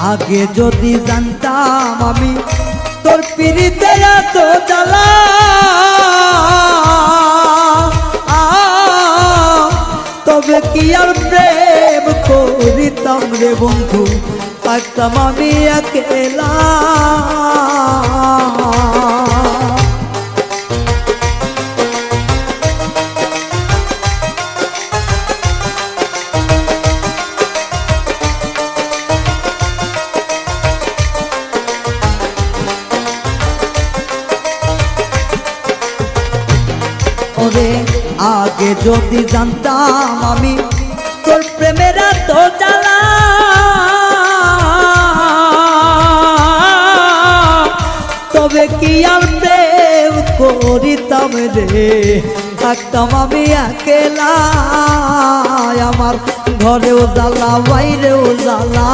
আগে যদি জানতাম আমি তোর পিরিতে এত জ্বালা, তবে কি আর প্রেম করিতাম রে বন্ধু, থাকতাম আমি একলা। আগে যদি জানতাম আমি তোর প্রেমের এত জ্বালা, তবে কি আর প্রেম করিতাম রে, থাকতাম আমি একলা। আমার ঘরেও জ্বালা বাইরেও জ্বালা।